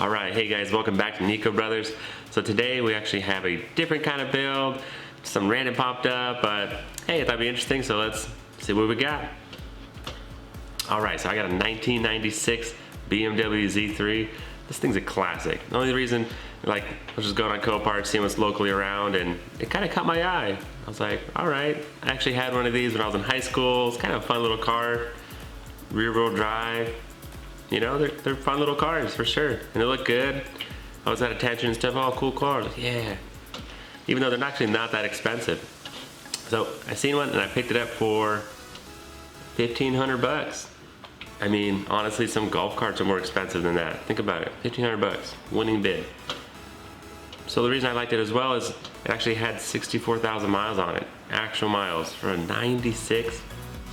Alright, hey guys, welcome back to Nico Brothers. So today we actually have a different kind of build. Some random popped up, but hey, I thought it'd be interesting, so let's see what we got. Alright, so I got a 1996 BMW Z3. This thing's a classic. The only reason, like, I was just going on Copart, seeing what's locally around, and it kind of caught my eye. I was like, alright, I actually had one of these when I was in high school. It's kind of a fun little car, rear-wheel drive. You know, they're fun little cars for sure, and they look good. I was at attention and stuff. Oh, cool car. Like, yeah. Even though they're actually not that expensive. So I seen one and I picked it up for 1,500 bucks. I mean, honestly, some golf carts are more expensive than that. Think about it, 1,500 bucks, winning bid. So the reason I liked it as well is it actually had 64,000 miles on it, actual miles for a 96,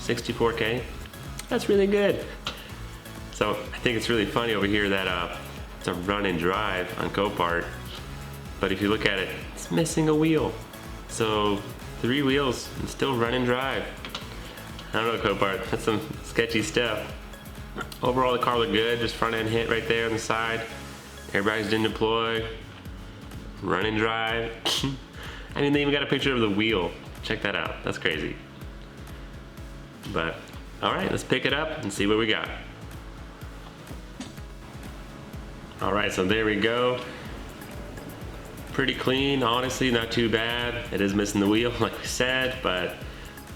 64K. That's really good. So I think it's really funny over here that it's a run and drive on Copart, but if you look at it, it's missing a wheel. So 3 wheels and still run and drive. I don't know, Copart, that's some sketchy stuff. Overall, the car looked good, just front end hit right there on the side. Airbags didn't deploy. Run and drive. I mean, they even got a picture of the wheel. Check that out, that's crazy. But, all right, let's pick it up and see what we got. Alright, so there we go. Pretty clean, honestly, not too bad. It is missing the wheel, like we said, but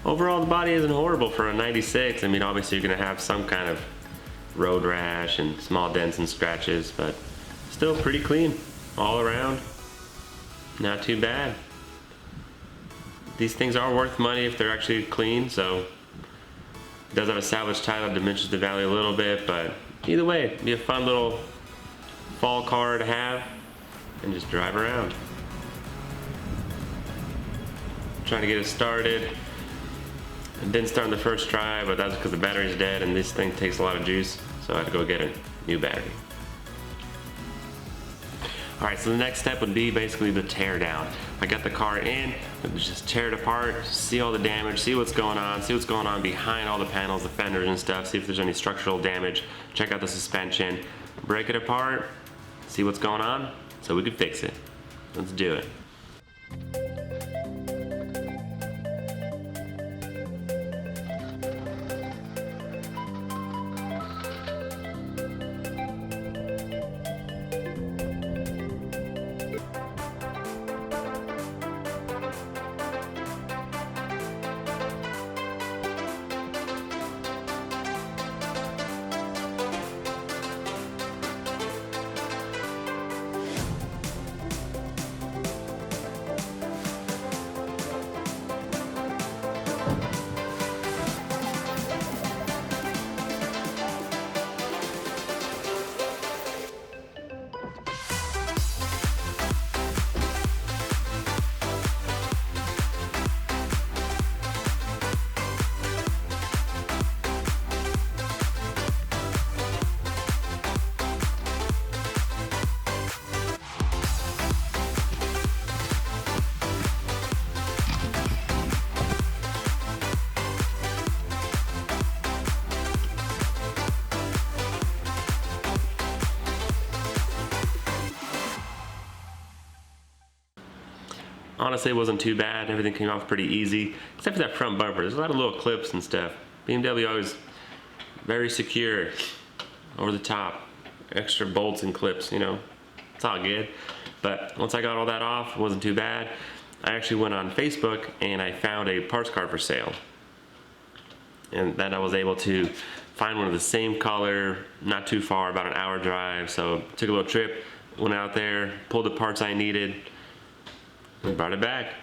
overall the body isn't horrible for a 96. I mean, obviously you're gonna have some kind of road rash and small dents and scratches, but still pretty clean all around. Not too bad. These things are worth money if they're actually clean, so it does have a salvage title, diminishes the value a little bit, but either way, it'd be a fun little fall car to have and just drive around. Trying to get it started. It didn't start in the first try, but that's because the battery's dead and this thing takes a lot of juice, so I had to go get a new battery. Alright, so the next step would be basically the tear down. I got the car in, just tear it apart, see all the damage, see what's going on behind all the panels, the fenders and stuff, see if there's any structural damage, check out the suspension, break it apart, see what's going on so we can fix it. Let's do it. Honestly, it wasn't too bad. Everything came off pretty easy, except for that front bumper. There's a lot of little clips and stuff. BMW always very secure, over the top, extra bolts and clips, you know. It's all good. But once I got all that off, it wasn't too bad. I actually went on Facebook and I found a parts car for sale. And then I was able to find one of the same color, not too far, about an hour drive. So took a little trip, went out there, pulled the parts I needed, and brought it back.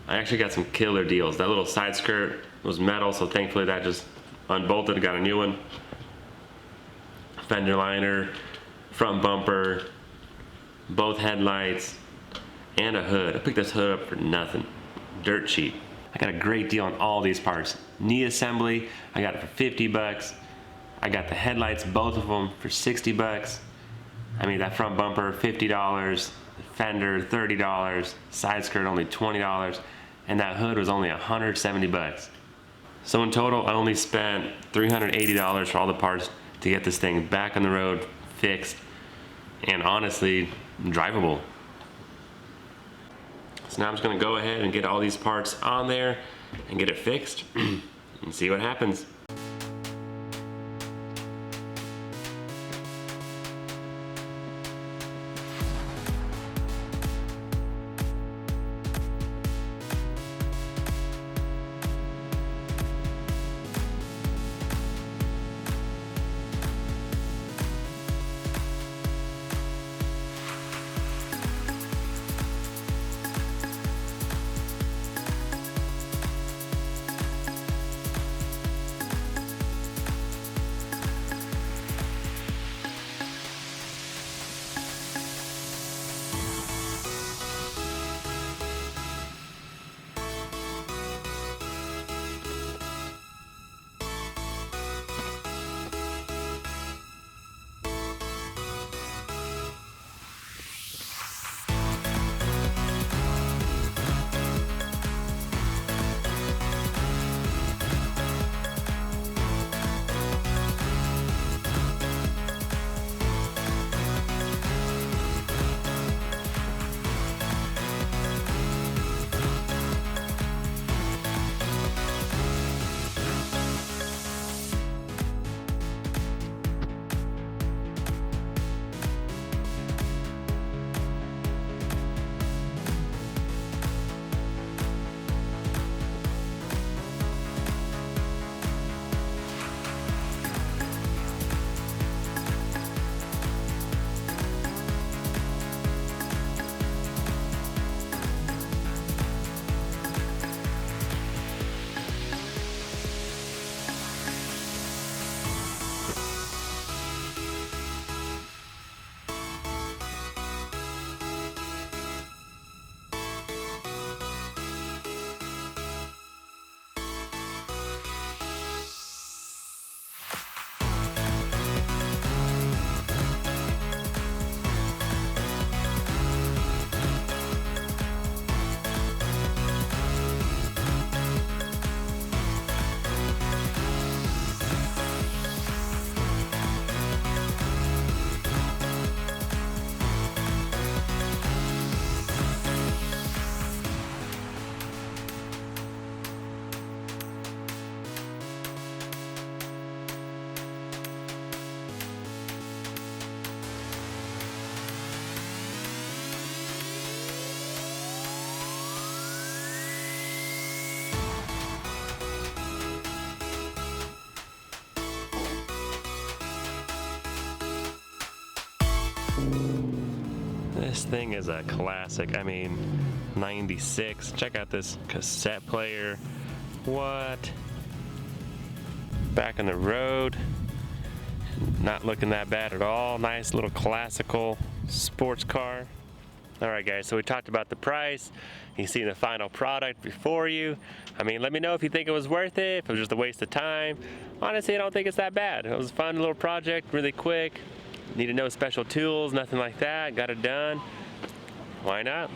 I actually got some killer deals. That little side skirt was metal, so thankfully that just unbolted and got a new one. Fender liner, front bumper, both headlights, and a hood. I picked this hood up for nothing. Dirt cheap. I got a great deal on all these parts. Knee assembly, I got it for 50 bucks. I got the headlights, both of them, for 60 bucks. I mean, that front bumper, $50. Fender, $30, side skirt only $20, and that hood was only 170 bucks. So in total, I only spent $380 for all the parts, to get this thing back on the road, fixed, and honestly, drivable. So now I'm just gonna go ahead and get all these parts on there and get it fixed and see what happens. This thing is a classic. I mean, 96. Check out this cassette player. What? Back on the road. Not looking that bad at all. Nice little classical sports car. Alright guys, so we talked about the price. You see the final product before you. I mean, let me know if you think it was worth it, if it was just a waste of time. Honestly, I don't think it's that bad. It was a fun little project, really quick. Needed no special tools, nothing like that. Got it done. Why not?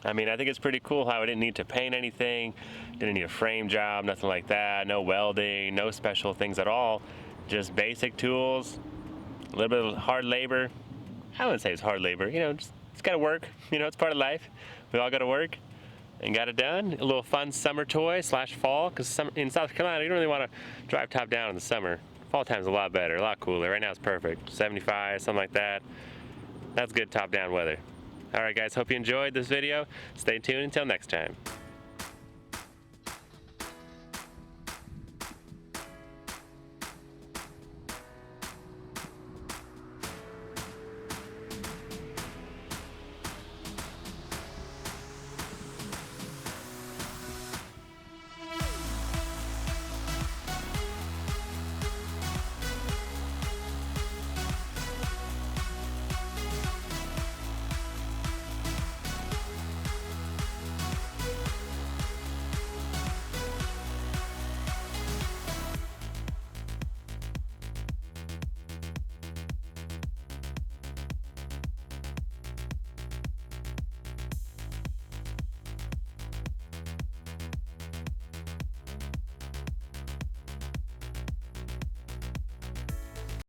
I mean, I think it's pretty cool how I didn't need to paint anything, didn't need a frame job, nothing like that, no welding, no special things at all. Just basic tools, a little bit of hard labor. I wouldn't say it's hard labor, you know, just, it's gotta work. You know, it's part of life. We all gotta work and got it done. A little fun summer toy slash fall, because in South Carolina, you don't really want to drive top down in the summer. Fall time's a lot better, a lot cooler. Right now it's perfect, 75, something like that. That's good top down weather. All right guys, hope you enjoyed this video. Stay tuned until next time.